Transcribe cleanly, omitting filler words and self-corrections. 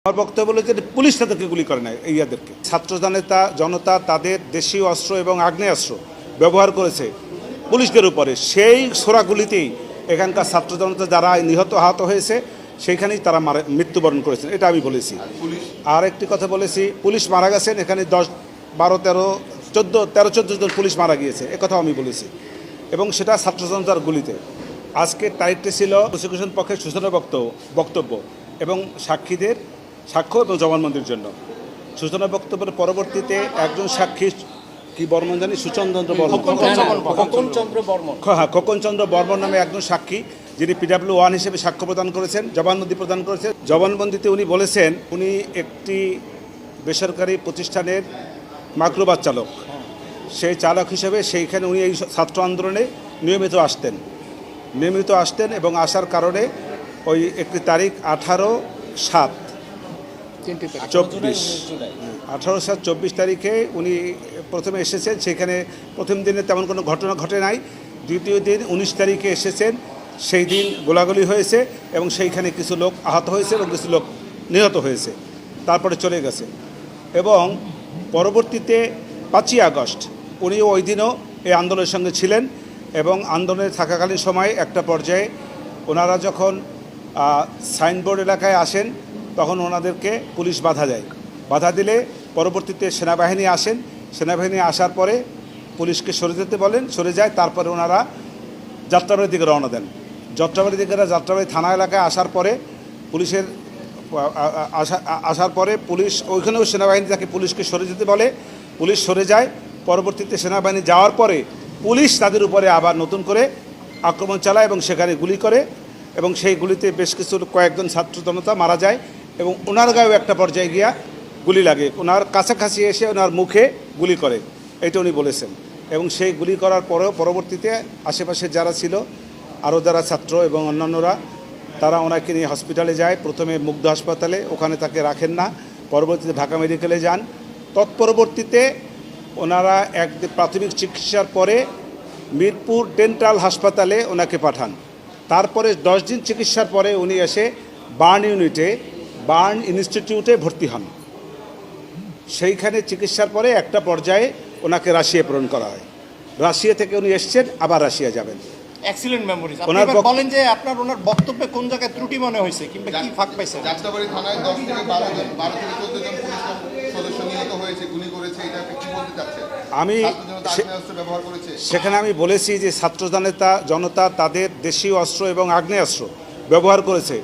আমার বক্তব্য হলো যে পুলিশ তাদেরকে গুলি করে নাই, ইয়াদেরকে ছাত্র জনতা তাদের দেশীয় অস্ত্র এবং আগ্নেয়াস্ত্র ব্যবহার করেছে পুলিশদের উপরে। সেই ছোড়াগুলিতেই এখানকার ছাত্র জনতা যারা আহত হয়েছে সেইখানেই তারা মৃত্যুবরণ করেছেন, এটা আমি বলেছি। আর একটি কথা বলেছি, পুলিশ মারা গেছেন এখানে 10, 12, 13, 14 জন পুলিশ মারা গিয়েছে, একথাও আমি বলেছি, এবং সেটা ছাত্র জনতার গুলিতে। আজকের তারিখটি ছিল প্রসিকিউশন পক্ষের সূচনা বক্তব্য এবং সাক্ষীদের সাক্ষ্য এবং জবানবন্দির জন্য। সূচনা বক্তব্যের পরবর্তীতে একজন সাক্ষী কি বর্মন জানি সুচন্দ্র বর্মন, হ্যাঁ, খোকনচন্দ্র বর্মন নামে একজন সাক্ষী, যিনি PW1 হিসেবে সাক্ষ্য প্রদান করেছেন, জবানবন্দি প্রদান করেছেন। জবানবন্দিতে উনি বলেছেন উনি একটি বেসরকারি প্রতিষ্ঠানের মাইক্রোবাস চালক, সেই চালক হিসেবে সেইখানে উনি এই ছাত্র আন্দোলনে নিয়মিত আসতেন এবং আসার কারণে ওই একটি তারিখ 18/7/24 তারিখে উনি প্রথমে এসেছেন। সেখানে প্রথম দিনে তেমন কোনো ঘটনা ঘটে নাই। দ্বিতীয় দিন 19 তারিখে এসেছেন, সেই দিন গোলাগুলি হয়েছে এবং সেইখানে কিছু লোক আহত হয়েছে এবং কিছু লোক নিহত হয়েছে, তারপরে চলে গেছে। এবং পরবর্তীতে 5ই আগস্ট উনি ওই দিনও এই আন্দোলনের সঙ্গে ছিলেন এবং আন্দোলনে থাকাকালীন সময়ে একটা পর্যায়ে ওনারা যখন সাইনবোর্ড এলাকায় আসেন তখন ওনাদেরকে পুলিশ বাধা দিলে পরবর্তীতে সেনাবাহিনী আসেন। সেনাবাহিনী আসার পরে পুলিশকে সরে যেতে বলেন, সরে যায়। তারপরে ওনারা যাত্রাবাড়ির দিকে রওনা দেন। যাত্রাবাড়ি থানা এলাকায় আসার পরে পুলিশ ওইখানেও সেনাবাহিনী তাকে পুলিশকে সরে যেতে বলে, পুলিশ সরে যায়। পরবর্তীতে সেনাবাহিনী যাওয়ার পরে পুলিশ তাদের উপরে আবার নতুন করে আক্রমণ চালায় এবং সেখানে গুলি করে এবং সেই গুলিতে বেশ কয়েকজন ছাত্র জনতা মারা যায় এবং ওনার গায়েও একটা পর্যায়ে গিয়া গুলি লাগে। ওনার কাছাকাছি এসে ওনার মুখে গুলি করে, এটা উনি বলেছেন। এবং সেই গুলি করার পরেও পরবর্তীতে আশেপাশে যারা ছিল আরও যারা ছাত্র এবং অন্যান্যরা তারা ওনাকে নিয়ে হসপিটালে যায়। প্রথমে মুগ্ধ হাসপাতালে, ওখানে তাকে রাখেন না, পরবর্তীতে ঢাকা মেডিকেলে যান। তৎপরবর্তীতে ওনারা প্রাথমিক চিকিৎসার পরে মিরপুর ডেন্টাল হাসপাতালে ওনাকে পাঠান। তারপরে 10 দিন চিকিৎসার পরে উনি এসে বার্ন ইনস্টিটিউটে ভর্তি হন। সেইখানে চিকিৎসার পরে একটা পর্যায়ে ওনাকে রাশিয়া প্রেরণ করা হয়। রাশিয়া থেকে উনি এসছেন, আবার রাশিয়া যাবেন। Excellent memories. আপনি বলেন যে ওনার বক্তব্যে কোন জায়গায় ত্রুটি মনে হয়েছে কিংবা কি ফাঁক পাইছে? যাত্রাবাড়ি থানায় 10 থেকে 12 থেকে 14 জন পুলিশ সদস্য নিহত হয়েছে, গুলি করেছে, এটা কি বলতে চাচ্ছেন? সেখানে আমি বলেছি যে ছাত্র জনতা তাদের দেশীয় অস্ত্র এবং আগ্নেয়াস্ত্র ব্যবহার করেছে